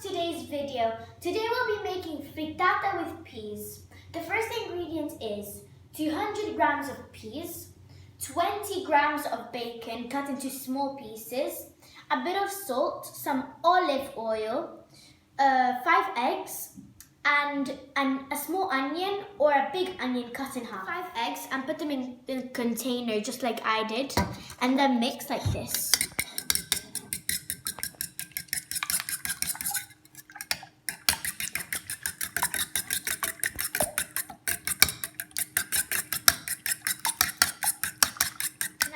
to today's video. Today we'll be making frittata with peas. The first ingredient is 200 grams of peas, 20 grams of bacon cut into small pieces, a bit of salt, some olive oil, 5 eggs, and a small onion or a big onion cut in half. 5 eggs and put them in a container just like I did, and then mix like this.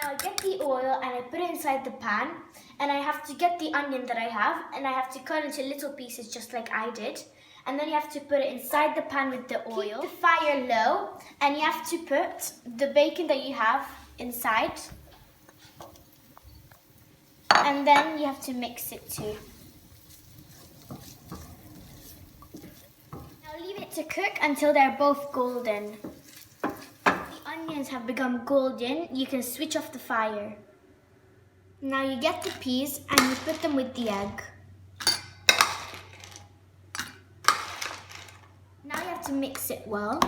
Now I get the oil and I put it inside the pan, and I have to get the onion that I have and I have to cut into little pieces just like I did. And then you have to put it inside the pan with the oil. Keep the fire low, and you have to put the bacon that you have inside. And then you have to mix it too. Now leave it to cook until they're both golden. Onions have become golden, you can switch off the fire. Now you get the peas and you put them with the egg. Now you have to mix it well.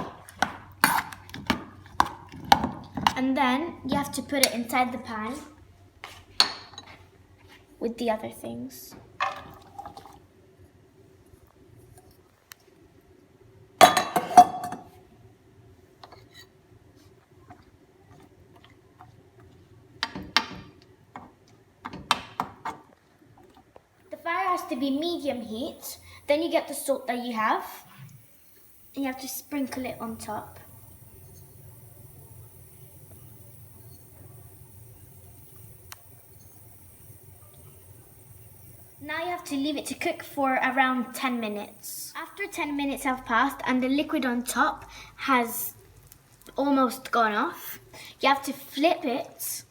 And then you have to put it inside the pan with the other things. The fire has to be medium heat. Then you get the salt that you have, and you have to sprinkle it on top. Now you have to leave it to cook for around 10 minutes. After 10 minutes have passed and the liquid on top has almost gone off, you have to flip it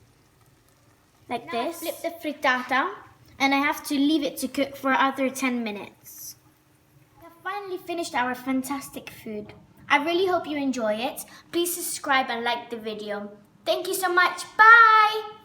like this. Flip the frittata, and I have to leave it to cook for another 10 minutes. We have finally finished our fantastic food. I really hope you enjoy it. Please subscribe and like the video. Thank you so much. Bye!